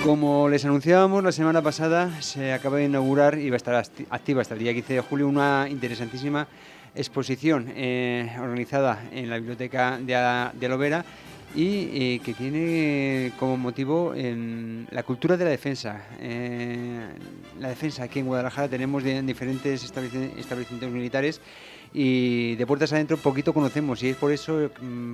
Como les anunciábamos la semana pasada, se acaba de inaugurar y va a estar activa hasta el día 15 de julio una interesantísima exposición organizada en la biblioteca de Alovera y que tiene como motivo la cultura de la defensa. La defensa aquí en Guadalajara tenemos diferentes establecimientos militares y de puertas adentro poquito conocemos, y es por eso,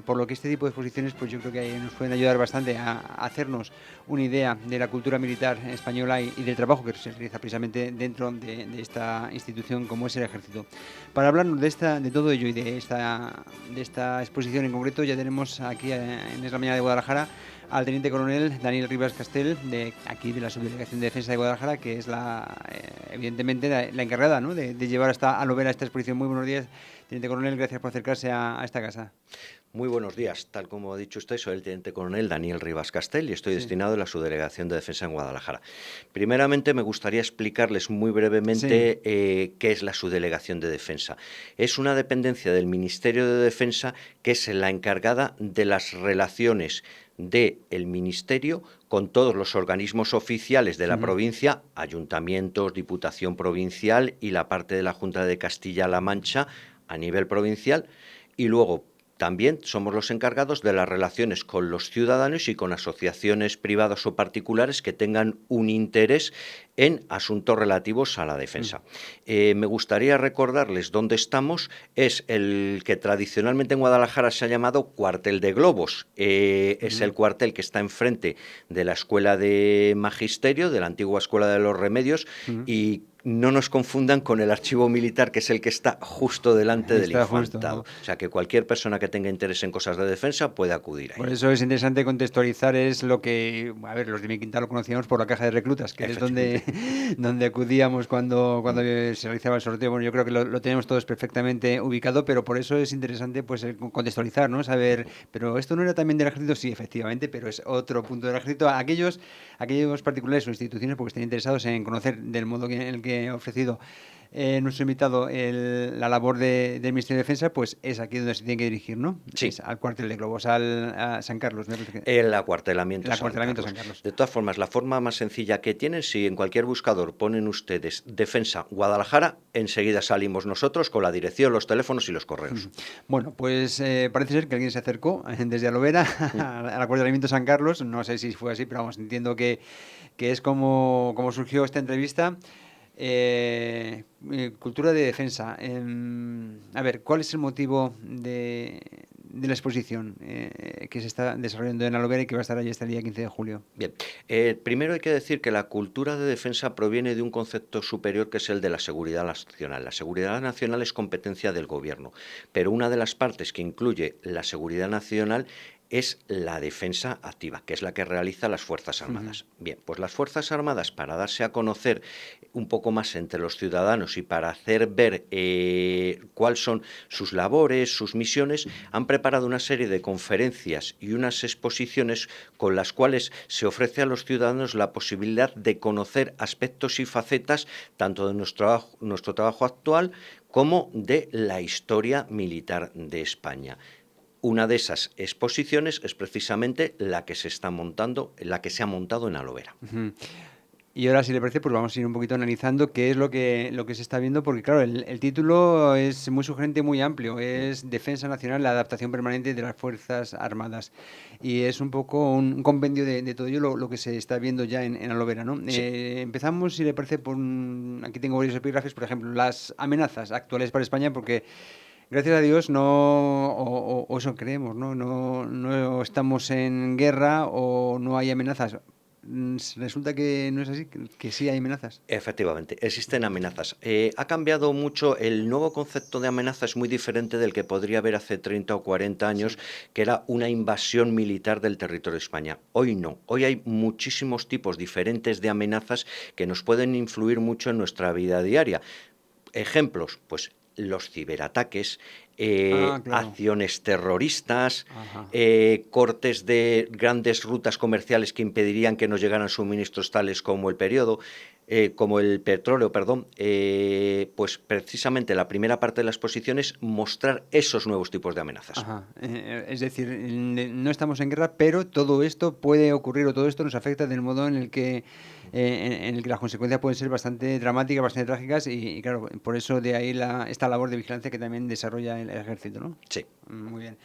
por lo que este tipo de exposiciones pues yo creo que nos pueden ayudar bastante a hacernos una idea de la cultura militar española y del trabajo que se realiza precisamente dentro de esta institución como es el Ejército. Para hablarnos de todo ello y de esta exposición en concreto, ya tenemos aquí en Es la Mañana de Guadalajara al teniente coronel Daniel Rivas Castel, de aquí de la Subdelegación de Defensa de Guadalajara, que es evidentemente la encargada, ¿no?, de llevar hasta Alovera esta exposición. Muy buenos días, teniente coronel, gracias por acercarse a esta casa. Muy buenos días. Tal como ha dicho usted, soy el teniente coronel Daniel Rivas Castel y estoy destinado en la Subdelegación de Defensa en Guadalajara. Primeramente, me gustaría explicarles muy brevemente qué es la Subdelegación de Defensa. Es una dependencia del Ministerio de Defensa que es la encargada de las relaciones del Ministerio con todos los organismos oficiales de la provincia, ayuntamientos, Diputación Provincial y la parte de la Junta de Castilla-La Mancha a nivel provincial, y luego también somos los encargados de las relaciones con los ciudadanos y con asociaciones privadas o particulares que tengan un interés en asuntos relativos a la defensa. Me gustaría recordarles dónde estamos. Es el que tradicionalmente en Guadalajara se ha llamado Cuartel de Globos. Es el cuartel que está enfrente de la Escuela de Magisterio, de la antigua Escuela de los Remedios, y no nos confundan con el archivo militar, que es el que está justo delante del infantado. Justo, ¿no? O sea, que cualquier persona que tenga interés en cosas de defensa puede acudir ahí. Por eso es interesante contextualizar, es lo que, a ver, los de mi quintal lo conocíamos por la caja de reclutas, que es donde acudíamos cuando se realizaba el sorteo. Bueno, yo creo que lo tenemos todos perfectamente ubicado, pero por eso es interesante pues contextualizar, ¿no? Saber, pero esto no era también del Ejército, sí, efectivamente, pero es otro punto del Ejército. Aquellos particulares o instituciones porque estén interesados en conocer del modo en el que he ofrecido nuestro invitado la labor del Ministerio de Defensa, pues es aquí donde se tiene que dirigir, ¿no? Sí. Es al cuartel de Globos, a San Carlos. El acuartelamiento, San Carlos. De todas formas, la forma más sencilla que tienen, si en cualquier buscador ponen ustedes Defensa Guadalajara, enseguida salimos nosotros con la dirección, los teléfonos y los correos. Bueno, pues parece ser que alguien se acercó desde Alovera al acuartelamiento San Carlos. No sé si fue así, pero vamos, entiendo que es como surgió esta entrevista. Cultura de defensa. A ver, ¿cuál es el motivo de la exposición que se está desarrollando en Alovera y que va a estar allí hasta el día 15 de julio? Bien, primero hay que decir que la cultura de defensa proviene de un concepto superior que es el de la seguridad nacional. La seguridad nacional es competencia del gobierno, pero una de las partes que incluye la seguridad nacional es la defensa activa, que es la que realiza las Fuerzas Armadas. Bien, pues las Fuerzas Armadas, para darse a conocer un poco más entre los ciudadanos y para hacer ver cuáles son sus labores, sus misiones, han preparado una serie de conferencias y unas exposiciones con las cuales se ofrece a los ciudadanos la posibilidad de conocer aspectos y facetas tanto de nuestro trabajo actual como de la historia militar de España. Una de esas exposiciones es precisamente la que se ha montado en Alovera. Y ahora, si le parece, pues vamos a ir un poquito analizando qué es lo que se está viendo, porque claro, el título es muy sugerente, muy amplio, es Defensa Nacional, la adaptación permanente de las Fuerzas Armadas. Y es un poco un compendio de todo ello lo que se está viendo ya en Alovera, ¿no? Sí. Empezamos, si le parece, aquí tengo varios epígrafes, por ejemplo, las amenazas actuales para España, porque gracias a Dios o eso creemos, ¿no? No estamos en guerra o no hay amenazas. Resulta que no es así, que sí hay amenazas. Efectivamente, existen amenazas. Ha cambiado mucho, el nuevo concepto de amenaza es muy diferente del que podría haber hace 30 o 40 años, que era una invasión militar del territorio de España. Hoy no, hoy hay muchísimos tipos diferentes de amenazas que nos pueden influir mucho en nuestra vida diaria. Ejemplos, pues los ciberataques, Claro. acciones terroristas, cortes de grandes rutas comerciales que impedirían que nos llegaran suministros tales como el periodo. como el petróleo, perdón, pues precisamente la primera parte de la exposición es mostrar esos nuevos tipos de amenazas. Ajá. Es decir, no estamos en guerra, pero todo esto puede ocurrir o todo esto nos afecta del modo en el que las consecuencias pueden ser bastante dramáticas, bastante trágicas y claro, por eso de ahí esta labor de vigilancia que también desarrolla el ejército, ¿no? Sí. Muy bien.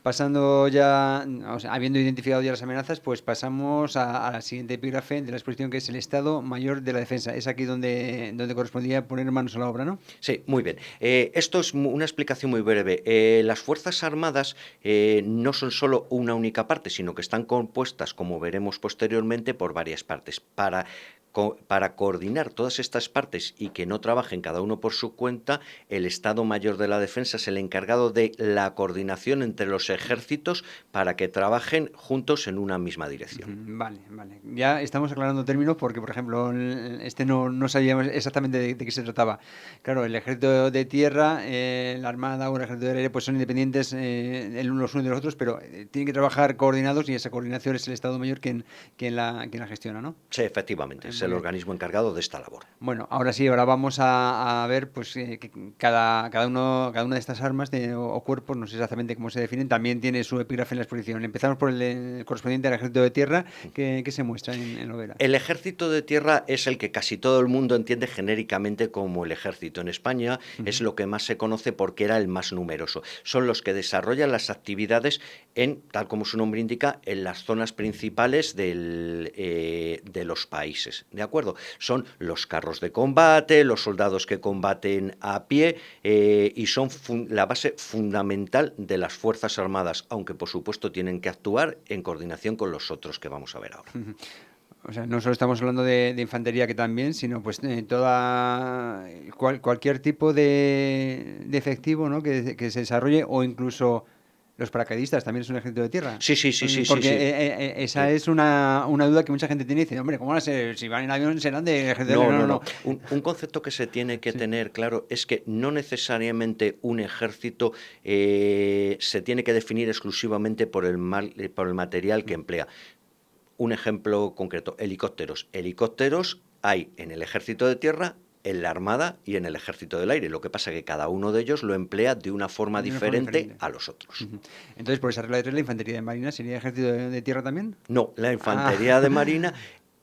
Pasando ya, o sea, habiendo identificado ya las amenazas, pues pasamos a la siguiente epígrafe de la exposición, que es el Estado Mayor de la Defensa. Es aquí donde correspondía poner manos a la obra, ¿no? Sí, muy bien. Esto es una explicación muy breve. Las Fuerzas Armadas no son solo una única parte, sino que están compuestas, como veremos posteriormente, por varias partes. Para coordinar todas estas partes y que no trabajen cada uno por su cuenta, el Estado Mayor de la Defensa es el encargado de la coordinación entre los ejércitos para que trabajen juntos en una misma dirección. Vale, vale. Ya estamos aclarando términos porque, por ejemplo, no sabíamos exactamente de qué se trataba. Claro, el ejército de tierra, la armada o el ejército de aire, pues son independientes los unos de los otros, pero tienen que trabajar coordinados y esa coordinación es el Estado Mayor quien la gestiona, ¿no? Sí, efectivamente, es Muy el bien. organismo encargado de esta labor. Bueno, ahora sí, ahora vamos a ver pues que cada una de estas armas o cuerpos, no sé exactamente cómo se definen, también tiene su epígrafe en la exposición. Empezamos por el correspondiente al ejército de tierra, que se muestra en Lovera. El ejército de tierra es el que casi todo el mundo entiende genéricamente como el ejército. En España es lo que más se conoce porque era el más numeroso. Son los que desarrollan las actividades tal como su nombre indica, en las zonas principales de los países. ¿De acuerdo? Son los carros de combate, los soldados que combaten a pie y son la base fundamental de las Fuerzas Armadas, aunque por supuesto tienen que actuar en coordinación con los otros que vamos a ver ahora. O sea, no solo estamos hablando de infantería que también, sino pues cualquier tipo de efectivo, ¿no? que se desarrolle o incluso los paracaidistas también es un ejército de tierra. Sí, sí, sí, sí, sí, Porque sí. esa Sí. es una duda que mucha gente tiene y dice, hombre, ¿cómo van a ser? Si van en avión serán de ejército de No, tierra. no, No, no. no. Un concepto que se tiene que Sí. tener claro es que no necesariamente un ejército se tiene que definir exclusivamente por el material que emplea. Un ejemplo concreto, helicópteros. Helicópteros hay en el ejército de tierra, en la armada y en el ejército del aire. Lo que pasa es que cada uno de ellos lo emplea de una forma De una forma diferente diferente. a los otros. Entonces, por esa regla de tres, la infantería de marina sería ejército de tierra también. No, la Ah, infantería de marina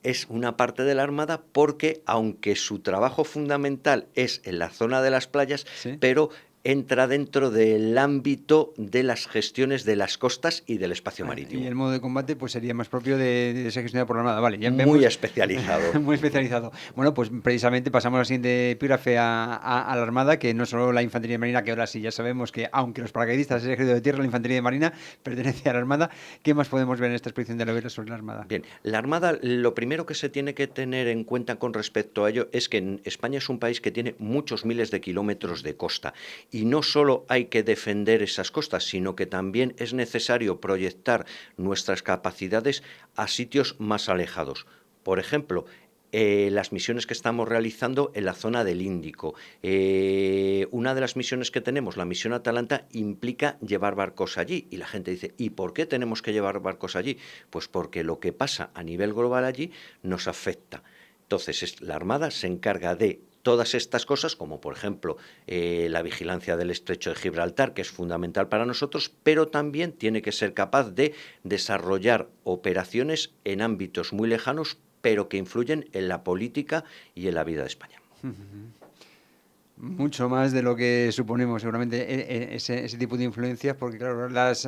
es una parte de la armada porque, aunque su trabajo fundamental es en la zona de las playas, sí. pero entra dentro del ámbito de las gestiones de las costas y del espacio Y marítimo. el modo de combate pues sería más propio de ser gestionado por la Armada. Vale, ya Muy vemos. especializado. Muy especializado. Bueno, pues precisamente pasamos a la siguiente epígrafe a la Armada, que no solo la infantería de marina, que ahora sí ya sabemos que aunque los paracaidistas es el ejército de tierra, la infantería de marina pertenece a la Armada. ¿Qué más podemos ver en esta exposición de Lovera sobre la Armada? Bien, la Armada, lo primero que se tiene que tener en cuenta con respecto a ello es que España es un país que tiene muchos miles de kilómetros de costa y no solo hay que defender esas costas, sino que también es necesario proyectar nuestras capacidades a sitios más alejados. Por ejemplo, las misiones que estamos realizando en la zona del Índico. Una de las misiones que tenemos, la misión Atalanta, implica llevar barcos allí. Y la gente dice, ¿y por qué tenemos que llevar barcos allí? Pues porque lo que pasa a nivel global allí nos afecta. Entonces, la Armada se encarga de todas estas cosas, como por ejemplo la vigilancia del estrecho de Gibraltar, que es fundamental para nosotros, pero también tiene que ser capaz de desarrollar operaciones en ámbitos muy lejanos, pero que influyen en la política y en la vida de España. Mucho más de lo que suponemos, seguramente, ese tipo de influencias, porque claro, las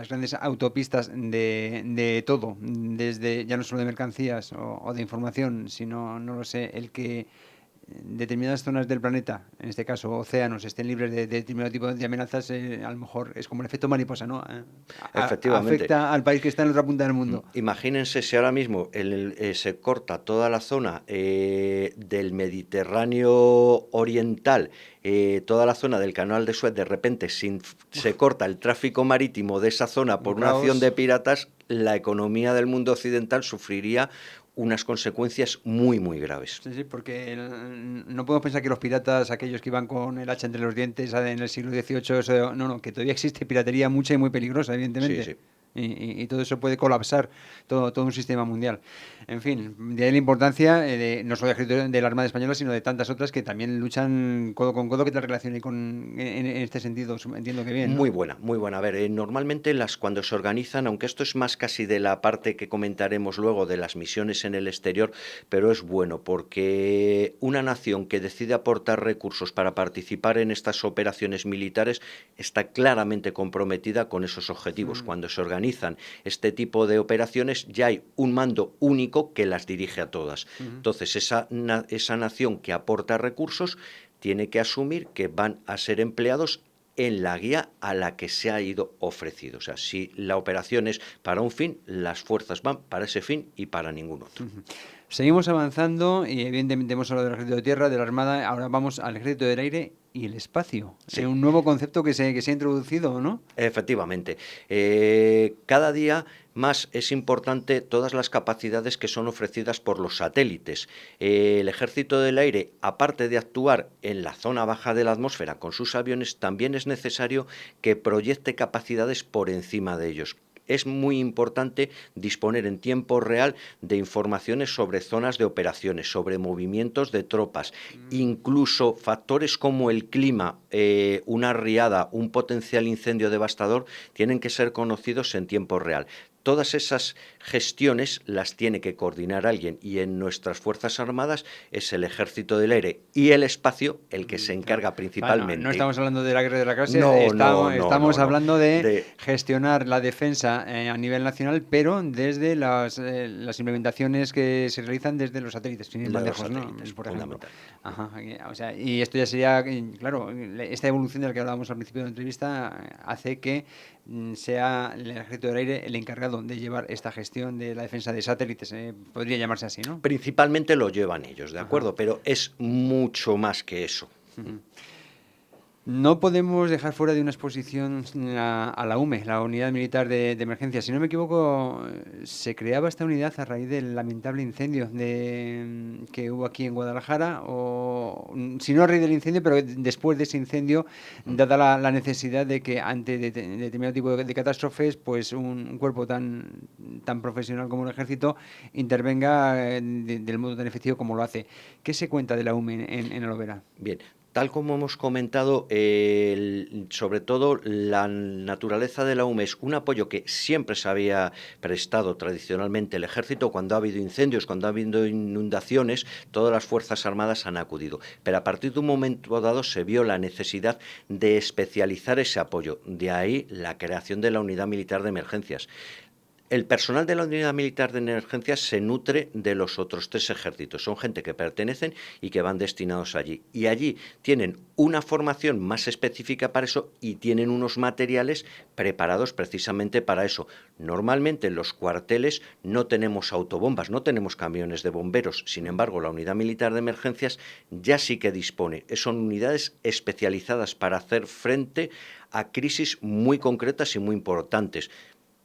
grandes autopistas de todo, desde ya no solo de mercancías o de información, sino, no lo sé, el que determinadas zonas del planeta, en este caso océanos, estén libres de determinado tipo de amenazas, a lo mejor es como el efecto mariposa, ¿no? Efectivamente. Afecta al país que está en la otra punta del mundo. Imagínense si ahora mismo se corta toda la zona del Mediterráneo oriental, toda la zona del Canal de Suez, de repente se corta el tráfico marítimo de esa zona Un por una acción caos. de piratas, la economía del mundo occidental sufriría unas consecuencias muy, muy graves. Sí, sí, porque no podemos pensar que los piratas, aquellos que iban con el hacha entre los dientes en el siglo XVIII, no, que todavía existe piratería mucha y muy peligrosa, Sí, evidentemente. sí. y todo eso puede colapsar todo un sistema mundial. En fin, de ahí la importancia no solo del ejército de la Armada Española, sino de tantas otras que también luchan codo con codo. ¿Qué tal relación hay en este sentido? Entiendo que bien, ¿no? Muy buena, muy buena. A ver, normalmente cuando se organizan, aunque esto es más casi de la parte que comentaremos luego de las misiones en el exterior, pero es bueno porque una nación que decide aportar recursos para participar en estas operaciones militares está claramente comprometida con esos objetivos. Cuando se organizan este tipo de operaciones ya hay un mando único que las dirige a todas. Entonces, esa nación que aporta recursos tiene que asumir que van a ser empleados en la guía a la que se ha ido ofrecido. O sea, si la operación es para un fin, las fuerzas van para ese fin y para ningún otro. Seguimos avanzando y evidentemente hemos hablado del ejército de tierra, de la Armada, ahora vamos al ejército del aire y el espacio. Sí. Un nuevo concepto que se ha introducido, ¿no? Efectivamente. Cada día más es importante todas las capacidades que son ofrecidas por los satélites. El ejército del aire, aparte de actuar en la zona baja de la atmósfera con sus aviones, también es necesario que proyecte capacidades por encima de ellos. Es muy importante disponer en tiempo real de informaciones sobre zonas de operaciones, sobre movimientos de tropas, incluso factores como el clima, una riada, un potencial incendio devastador, tienen que ser conocidos en tiempo real. Todas esas gestiones las tiene que coordinar alguien y en nuestras Fuerzas Armadas es el Ejército del Aire y el Espacio el que se encarga principalmente. No estamos hablando de la guerra de la clase, No, estamos no. hablando de gestionar la defensa a nivel nacional, pero desde las implementaciones que se realizan desde los satélites, sin ir más lejos, ¿no? Por ejemplo. Ajá, o sea, y esto ya sería, claro, esta evolución de la que hablábamos al principio de la entrevista hace que sea el Ejército del Aire el encargado de llevar esta gestión de la defensa de satélites. Podría llamarse así, ¿no? Principalmente lo llevan ellos, ¿de acuerdo? Pero es mucho más que eso. No podemos dejar fuera de una exposición a la UME, la Unidad Militar de Emergencia. Si no me equivoco, se creaba esta unidad a raíz del lamentable incendio que hubo aquí en Guadalajara, o si no a raíz del incendio, pero después de ese incendio, dada la necesidad de que ante determinado tipo de catástrofes, pues un cuerpo tan profesional como el Ejército intervenga del modo tan efectivo como lo hace. ¿Qué se cuenta de la UME en Alovera? Bien. Tal como hemos comentado, sobre todo la naturaleza de la UME es un apoyo que siempre se había prestado tradicionalmente el Ejército. Cuando ha habido incendios, cuando ha habido inundaciones, todas las Fuerzas Armadas han acudido. Pero a partir de un momento dado se vio la necesidad de especializar ese apoyo. De ahí la creación de la Unidad Militar de Emergencias. El personal de la Unidad Militar de Emergencias se nutre de los otros 3 ejércitos. Son gente que pertenecen y que van destinados allí. Y allí tienen una formación más específica para eso y tienen unos materiales preparados precisamente para eso. Normalmente en los cuarteles no tenemos autobombas, no tenemos camiones de bomberos. Sin embargo, la Unidad Militar de Emergencias ya sí que dispone. Son unidades especializadas para hacer frente a crisis muy concretas y muy importantes.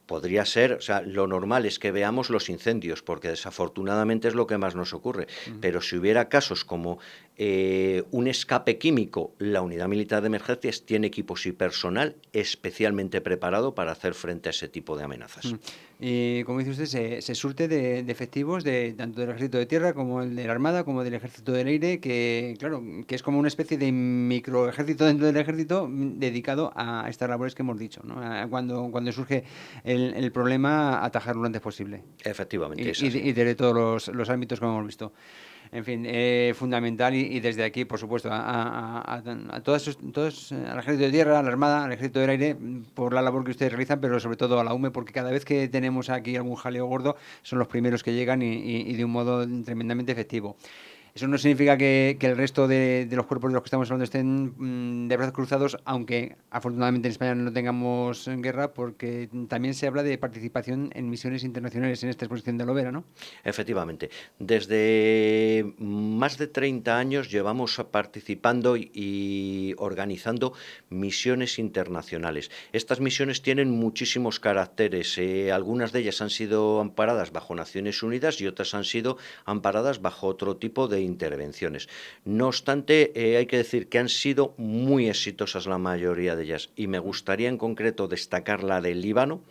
Podría ser, o sea, lo normal es que veamos los incendios, porque desafortunadamente es lo que más nos ocurre. Pero si hubiera casos como un escape químico, la Unidad Militar de Emergencias tiene equipos y personal especialmente preparado para hacer frente a ese tipo de amenazas. Y como dice usted, se surte de efectivos tanto del Ejército de Tierra como el de la Armada, como del Ejército del Aire, que claro, que es como una especie de microejército dentro del Ejército dedicado a estas labores que hemos dicho, ¿no? Cuando surge el problema, atajarlo lo antes posible. Efectivamente, y desde todos los ámbitos, como hemos visto. En fin, fundamental y desde aquí, por supuesto, a todos, al Ejército de Tierra, a la Armada, al Ejército del Aire, por la labor que ustedes realizan, pero sobre todo a la UME, porque cada vez que tenemos aquí algún jaleo gordo, son los primeros que llegan y de un modo tremendamente efectivo. Eso no significa que el resto de los cuerpos de los que estamos hablando estén de brazos cruzados, aunque afortunadamente en España no tengamos guerra, porque también se habla de participación en misiones internacionales en esta exposición de Alovera, ¿no? Efectivamente. Desde más de 30 años llevamos participando y organizando misiones internacionales. Estas misiones tienen muchísimos caracteres. Algunas de ellas han sido amparadas bajo Naciones Unidas y otras han sido amparadas bajo otro tipo de intervenciones. No obstante, hay que decir que han sido muy exitosas la mayoría de ellas, y me gustaría en concreto destacar la del Líbano,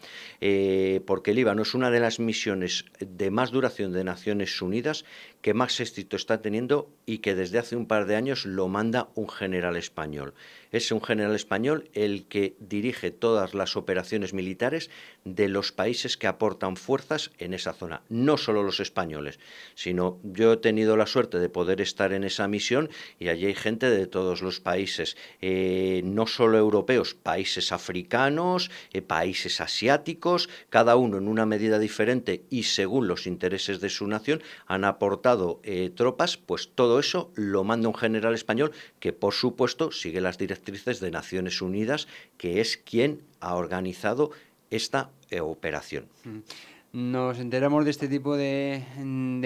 porque el Líbano es una de las misiones de más duración de Naciones Unidas que más éxito está teniendo y que desde hace un par de años lo manda un general español. Es un general español el que dirige todas las operaciones militares de los países que aportan fuerzas en esa zona. No solo los españoles, sino yo he tenido la suerte de poder estar en esa misión y allí hay gente de todos los países, no solo europeos, países africanos, países asiáticos, cada uno en una medida diferente y según los intereses de su nación han aportado tropas. Pues todo eso lo manda un general español que por supuesto sigue las directrices de Naciones Unidas, que es quien ha organizado esta operación. Nos enteramos de este tipo de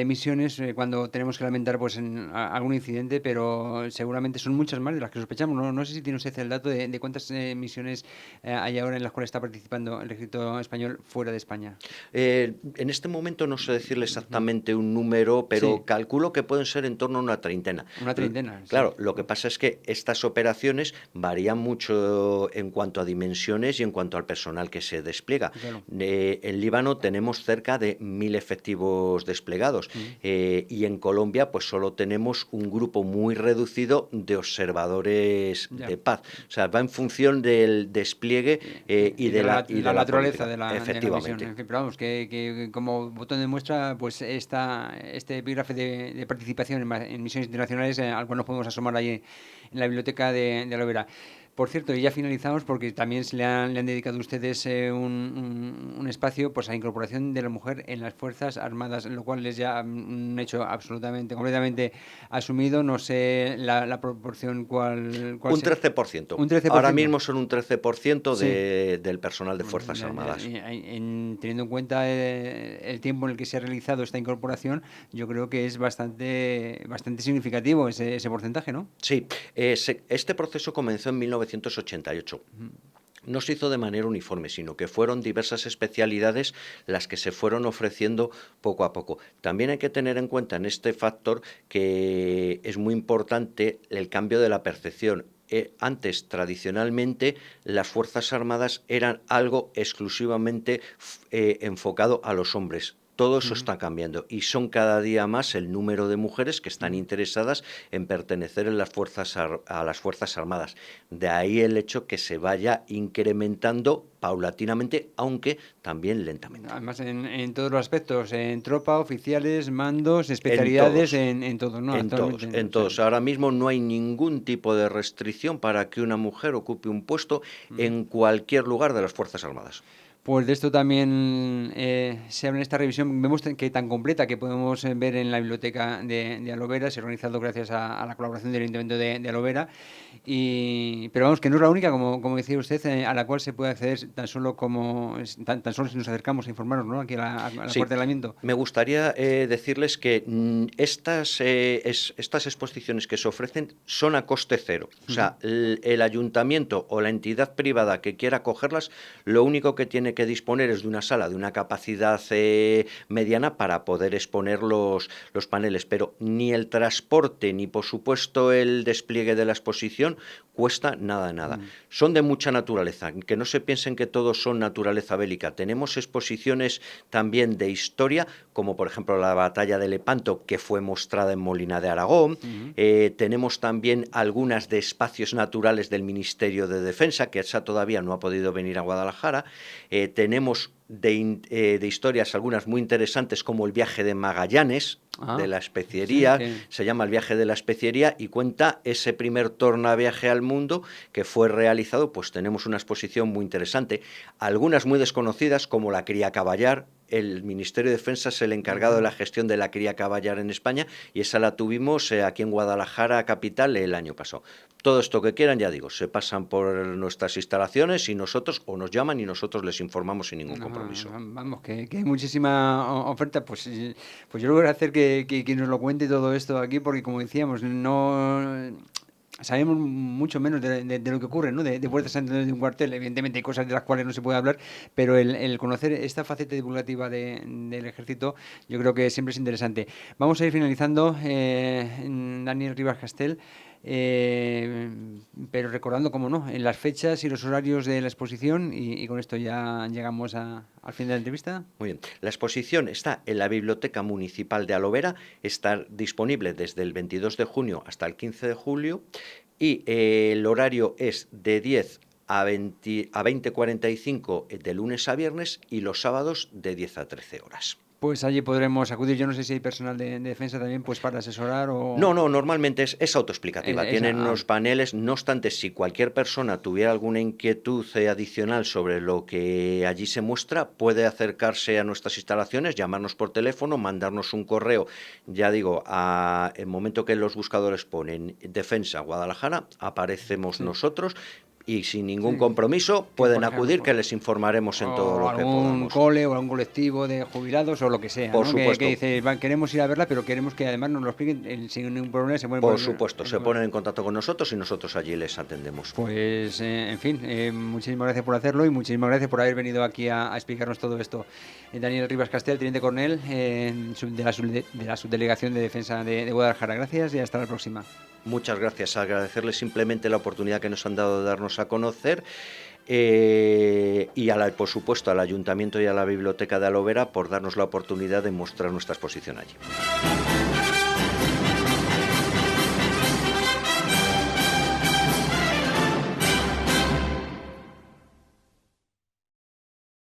misiones cuando tenemos que lamentar pues algún incidente, pero seguramente son muchas más de las que sospechamos. No sé si tiene usted el dato de cuántas misiones hay ahora en las cuales está participando el ejército español fuera de España. En este momento no sé decirle exactamente un número, pero Sí, calculo que pueden ser en torno a una treintena. una treintena, sí. Claro, lo que pasa es que estas operaciones varían mucho en cuanto a dimensiones y en cuanto al personal que se despliega. Claro. En Líbano tenemos cerca de 1.000 efectivos desplegados, y en Colombia pues solo tenemos un grupo muy reducido de observadores Ya. de paz. O sea, va en función del despliegue y de la naturaleza política. de la misión. Efectivamente. En fin, pero vamos, que como botón de muestra, pues este epígrafe de participación en misiones internacionales al cual nos podemos asomar ahí en la biblioteca de Alovera. Por cierto, y ya finalizamos porque también le han dedicado ustedes un espacio pues a la incorporación de la mujer en las Fuerzas Armadas, lo cual es ya un hecho absolutamente, completamente asumido. No sé la proporción cuál Un sea. 13%. Un Ahora 13%. mismo son un 13% Sí. del personal de Bueno, Fuerzas Armadas. teniendo en cuenta el tiempo en el que se ha realizado esta incorporación, yo creo que es bastante significativo ese porcentaje, ¿no? Sí, este proceso comenzó en 1988. No se hizo de manera uniforme, sino que fueron diversas especialidades las que se fueron ofreciendo poco a poco. También hay que tener en cuenta en este factor que es muy importante el cambio de la percepción. Antes, tradicionalmente, las Fuerzas Armadas eran algo exclusivamente enfocado a los hombres. Todo eso está cambiando y son cada día más el número de mujeres que están interesadas en pertenecer en las a las Fuerzas Armadas. De ahí el hecho que se vaya incrementando paulatinamente, aunque también lentamente. Además, en todos los aspectos, en tropa, oficiales, mandos, En especialidades, todos. en todo, ¿no? En todos, Actualmente, en o sea, todos. Ahora mismo no hay ningún tipo de restricción para que una mujer ocupe un puesto en cualquier lugar de las Fuerzas Armadas. pues de esto también se habla en esta revisión. Vemos que tan completa que podemos ver en la biblioteca de Alovera, se ha organizado gracias a la colaboración del Ayuntamiento de Alovera. Pero vamos, que no es la única, como decía usted, a la cual se puede acceder tan solo si nos acercamos a informarnos, ¿no? Aquí a la Sí, puerta del Ayuntamiento. me gustaría decirles que estas exposiciones que se ofrecen son a coste cero. O sea, el ayuntamiento o la entidad privada que quiera cogerlas, lo único que tiene que disponer es de una sala de una capacidad mediana para poder exponer los paneles, pero ni el transporte ni por supuesto el despliegue de la exposición cuesta nada. Son de mucha naturaleza, que no se piensen que todos son naturaleza bélica. Tenemos exposiciones también de historia, como por ejemplo la batalla de Lepanto, que fue mostrada en Molina de Aragón. Tenemos también algunas de espacios naturales del Ministerio de Defensa, que esa todavía no ha podido venir a Guadalajara. Tenemos de historias algunas muy interesantes, como el viaje de Magallanes, de la especiería, Sí, se llama El viaje de la especiería y cuenta ese primer tornaviaje al mundo que fue realizado. Pues tenemos una exposición muy interesante, algunas muy desconocidas como la cría caballar. El Ministerio de Defensa es el encargado de la gestión de la cría caballar en España y esa la tuvimos aquí en Guadalajara capital el año pasado. Todo esto que quieran, ya digo, se pasan por nuestras instalaciones y nosotros, o nos llaman y nosotros les informamos sin ningún compromiso. Vamos, que hay muchísima oferta, pues yo lo voy a hacer que nos lo cuente todo esto aquí, porque como decíamos, no sabemos mucho menos de lo que ocurre, ¿no? De puertas dentro de un cuartel. Evidentemente hay cosas de las cuales no se puede hablar, pero el conocer esta faceta divulgativa del ejército yo creo que siempre es interesante. Vamos a ir finalizando, Daniel Rivas Castel. Pero recordando, como no, en las fechas y los horarios de la exposición, y con esto ya llegamos al fin de la entrevista. Muy bien. La exposición está en la Biblioteca Municipal de Alovera, está disponible desde el 22 de junio hasta el 15 de julio y el horario es de 10 a 20:45 de lunes a viernes y los sábados de 10 a 13 horas. Pues allí podremos acudir. Yo no sé si hay personal de defensa también pues para asesorar o... No, normalmente es autoexplicativa. Tienen unos paneles. No obstante, si cualquier persona tuviera alguna inquietud adicional sobre lo que allí se muestra, puede acercarse a nuestras instalaciones, llamarnos por teléfono, mandarnos un correo. Ya digo, el momento que los buscadores ponen Defensa Guadalajara, aparecemos nosotros. Y sin ningún compromiso pueden acudir, que les informaremos en todo lo que podamos. Algún cole o algún colectivo de jubilados o lo que sea. Por supuesto. Que dice, queremos ir a verla, pero queremos que además nos lo expliquen sin ningún problema. Por supuesto, se ponen en contacto con nosotros y nosotros allí les atendemos. Pues, en fin, muchísimas gracias por hacerlo y muchísimas gracias por haber venido aquí a explicarnos todo esto. Daniel Rivas Castel, teniente coronel de la Subdelegación de Defensa de Guadalajara. Gracias y hasta la próxima. Muchas gracias. Agradecerles simplemente la oportunidad que nos han dado de darnos a conocer y, por supuesto, al Ayuntamiento y a la Biblioteca de Alovera por darnos la oportunidad de mostrar nuestra exposición allí.